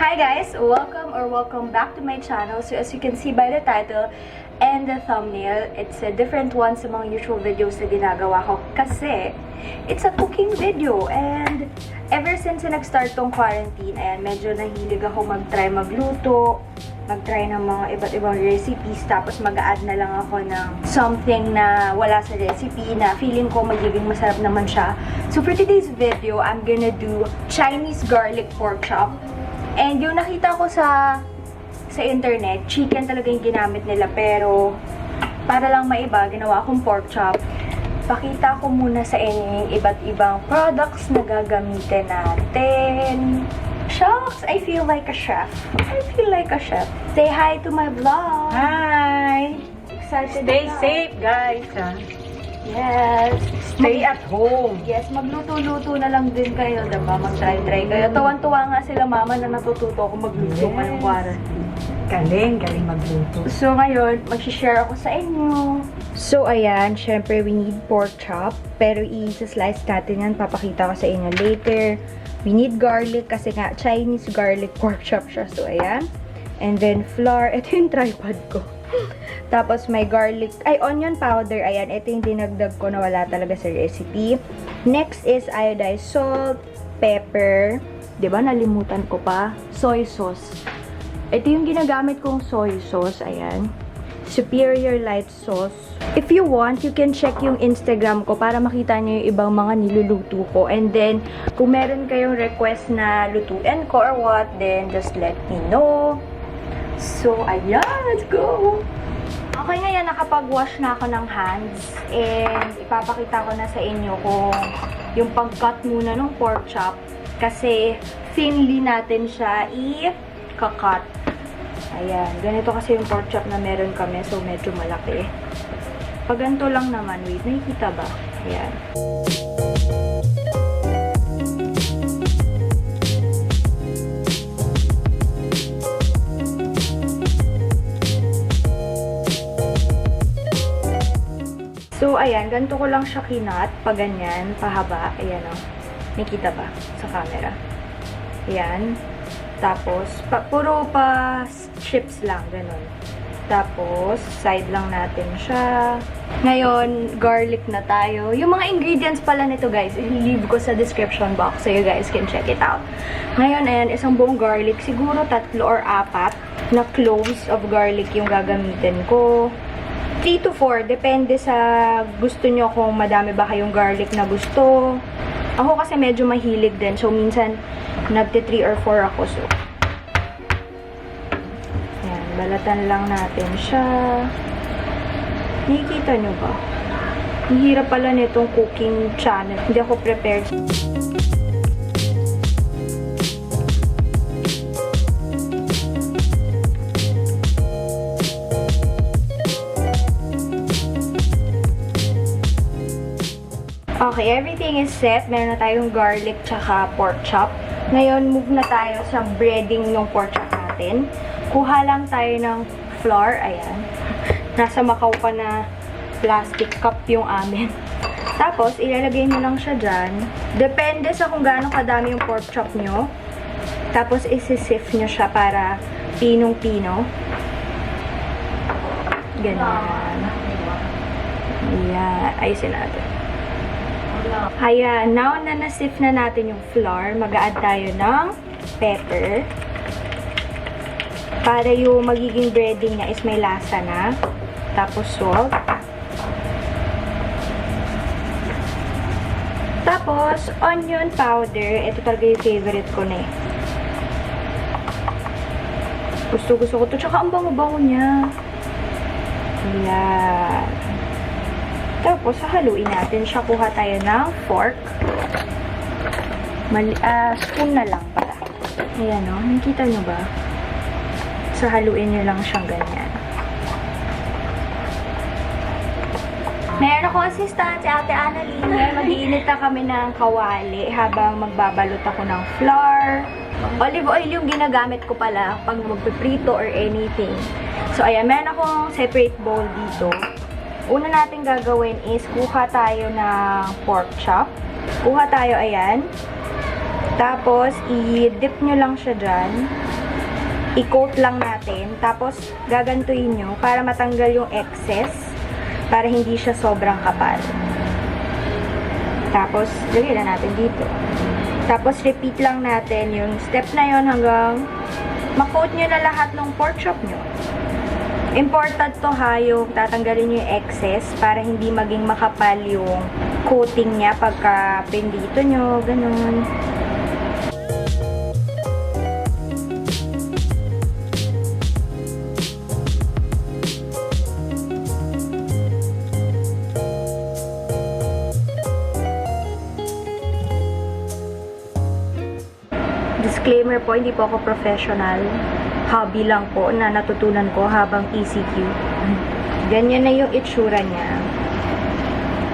Hi guys! Welcome back to my channel. So as you can see by the title and the thumbnail, it's a different one sa mga usual videos na ginagawa ko kasi it's a cooking video. And ever since na nag-start tong quarantine, ayan, medyo nahilig ako mag-try magluto, mag-try ng mga iba't ibang recipes, tapos mag-add na lang ako ng something na wala sa recipe na feeling ko magiging masarap naman siya. So for today's video, I'm gonna do Chinese garlic pork chop. And yung nakita ko sa internet, chicken talaga yung ginamit nila, pero para lang maiba, ginawa akong pork chop. Pakita ko muna sa inyo yung iba't ibang products na gagamitin natin. Shucks! I feel like a chef. Say hi to my vlog! Hi! Excited Stay na. safe, guys. Yes! Stay at home. Yes, magluto-luto na lang din kayo, diba? Mag-try kayo. Tawan-tuwa nga sila mama na natututo ako magluto ngayong quarantine. Galing magluto. So, ngayon, mag-share ako sa inyo. So, ayan, syempre, we need pork chop. Pero, i-slice natin yan. Papakita ko sa inyo later. We need garlic kasi nga, Chinese garlic pork chop siya. So, ayan. And then, flour. Ito yung tripod ko. Tapos, may garlic, onion powder. Ayan, ito yung dinagdag ko na wala talaga sa recipe. Next is iodized salt, pepper. Diba, nalimutan ko pa. Soy sauce. Ito yung ginagamit kong soy sauce. Ayan. Superior light sauce. If you want, you can check yung Instagram ko para makita nyo yung ibang mga niluluto ko. And then, kung meron kayong request na lutuin ko or what, then just let me know. So, ayan, let's go! Okay, ngayon, nakapag-wash na ako ng hands. And, ipapakita ko na sa inyo kung yung pag-cut muna ng pork chop. Kasi, thinly natin siya i-cut. Ayan, ganito kasi yung pork chop na meron kami. So, medyo malaki. Pag ganito lang naman, wait, nakikita ba? Ayan. So, ayan, ganito ko lang siya kinat. Pag ganyan, pahaba. Ayan o. Nakita ba sa camera? Ayan. Tapos, puro pa strips lang. Ganon. Tapos, side lang natin siya. Ngayon, garlic na tayo. Yung mga ingredients pala nito, guys, i-leave ko sa description box so you guys can check it out. Ngayon, ayan, isang buong garlic. Siguro 3 or 4 na cloves of garlic yung gagamitin ko. 3 to 4, depende sa gusto nyo kung madami ba kayong garlic na gusto. Ako kasi medyo mahilig din, so minsan nagti 3 or 4 ako. So, ayan, balatan lang natin siya. Nakikita nyo ba? Ang hirap pala nitong cooking channel. Hindi ako prepared. Okay, everything is set. Meron na tayong garlic tsaka pork chop. Ngayon, move na tayo sa breading ng pork chop natin. Kuha lang tayo ng flour. Ayan. Nasa Macau pa na plastic cup yung amin. Tapos, ilalagay nyo lang siya dyan. Depende sa kung gaano kadami yung pork chop nyo. Tapos, isi-sift nyo siya para pinong-pino. Ganyan. Ayan. Ayusin natin. Ayan, now na na-sift na natin yung flour, mag-a-add tayo ng pepper. Para yung magiging breading niya is may lasa na. Tapos salt. Tapos, onion powder. Ito talaga yung favorite ko na eh. Gusto ko to. Tsaka ang bango-bango niya. Ayan. Tapos, haluin natin siya. Kuha tayo ng fork. Spoon na lang pala. Ayan o. Nakikita nyo ba? So, haluin nyo lang siyang ganyan. Meron ako assistant, si Ate Annalyn. Mag-iinit na kami ng kawali habang magbabalot ako ng flour. Olive oil yung ginagamit ko pala pag magpiprito or anything. So, ayan. Meron akong separate bowl dito. Una natin gagawin is kuha tayo ng pork chop. Kuha tayo, ayan. Tapos, i-dip nyo lang siya dyan. I-coat lang natin. Tapos, gagantuin nyo para matanggal yung excess. Para hindi siya sobrang kapal. Tapos, lagay na natin dito. Tapos, repeat lang natin yung step na yon hanggang ma-coat nyo na lahat ng pork chop nyo. Important to ha, yung tatanggalin nyo yung excess para hindi maging makapal yung coating niya pagka prendito nyo, ganun. Disclaimer po, hindi po ako professional. Hobby lang po na natutunan ko habang ECQ. Ganyan na yung itsura niya.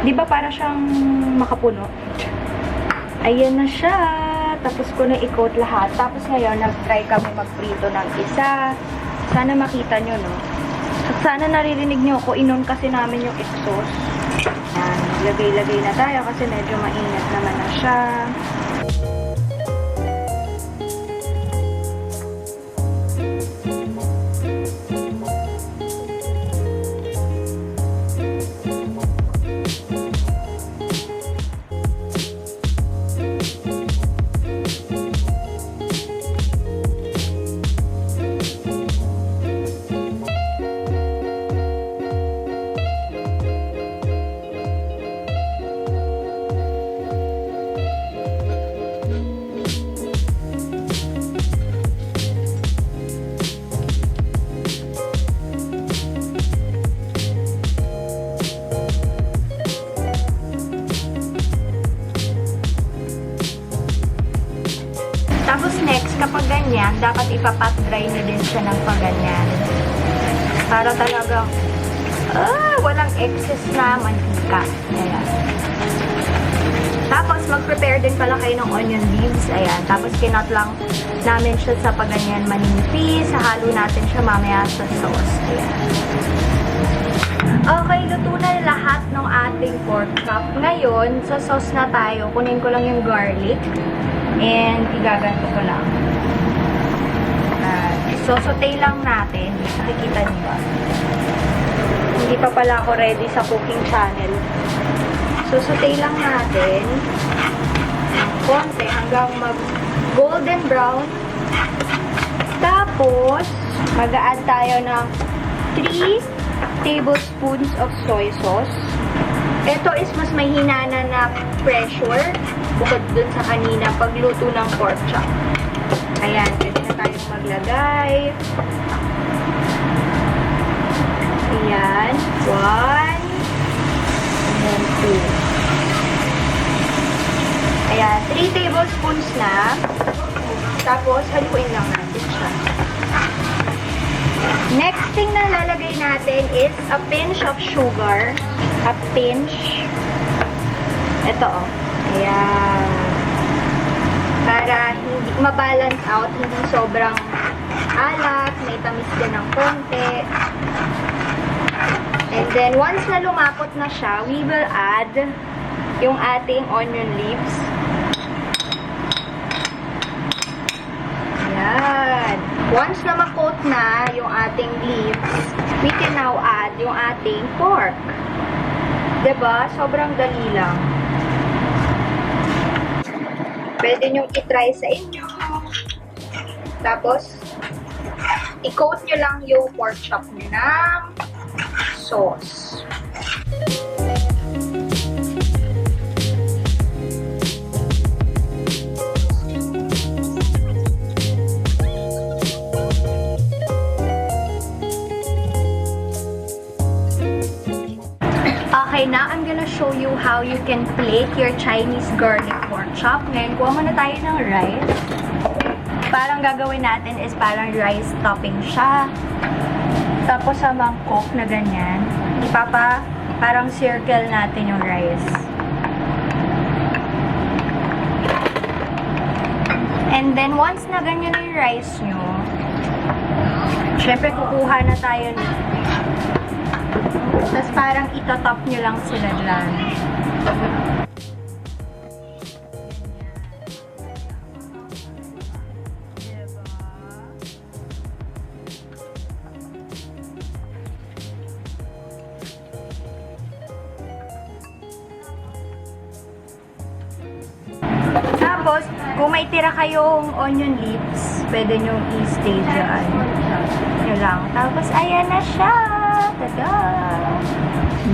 Di ba para siyang makapuno? Ayan na siya. Tapos ko na i-coat lahat. Tapos ngayon, nag-try kami magprito ng isa. Sana makita nyo, no? At sana naririnig nyo ako. Inon kasi namin yung exhaust. Yan. Lagay-lagay na tayo kasi medyo mainit naman na siya. Tapos next, kapag ganyan, dapat ipapat dry nyo din siya ng pagganyan. Para talagang, walang excess na mantika. Ayan. Tapos, mag-prepare din pala kayo ng onion leaves. Ayan. Tapos, kinot lang namin siya sa pagganyan manipis. Halo natin siya mamaya sa sauce. Ayan. Okay, luto na lahat ng ating pork chop. Ngayon, sa sauce na tayo. Kunin ko lang yung garlic. And, igaganto ko lang. So-saute lang natin. Nakikita niyo ba? Hindi pa pala ako ready sa cooking channel. So-saute lang natin ng konti hanggang mag-golden brown. Tapos, mag-a-add tayo ng 3 tablespoons of soy sauce. Ito is mas may hinana na pressure bukod dun sa kanina pagluto ng pork chop. Ayan, pwede na tayong maglagay. Ayan, 1 and 2. Ayan, 3 tablespoons na. Tapos, haluin lang natin siya. Next thing na lalagay natin is a pinch of sugar. A pinch. Ito, oh. Ayan. Para hindi mabalance out, hindi sobrang alat, may tamis din ng konti. And then, once na lumapot na siya, we will add yung ating onion leaves. Ayan. Once na makot na yung ating leaves, we can now add yung ating pork. Diba? Sobrang dali lang. Pwede nyo i-try sa inyo. Tapos, i-coat nyo lang yung pork chop nyo ng sauce. Okay, now I'm gonna show you how you can plate your Chinese garlic pork chop. Ngayon, kuha muna tayo ng rice. Parang gagawin natin is parang rice topping siya. Tapos sa mangkok na ganyan, parang circle natin yung rice. And then, once na ganyan yung rice nyo, syempre kukuha na tayo nito. Tapos parang itatop nyo lang sila dyan. Kung may tira kayong onion leaves, pwede nyong i-stage dyan. Yun lang. Tapos, ayan na siya! Tada!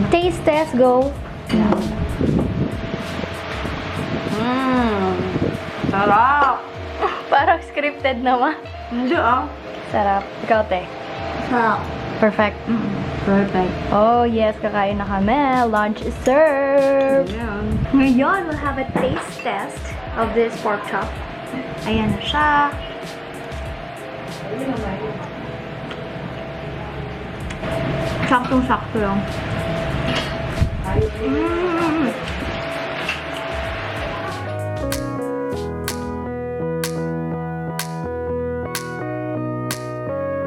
Taste test, go! Sarap! Parang scripted naman. Hindi ah. Sarap. Ikaw, te. Sarap. Perfect. Perfect. Oh, yes. Kakain na kami. Lunch is served. Ayan. Ngayon, we'll have a taste test of this pork chop. Ayan na siya. Saktong-sakto lang.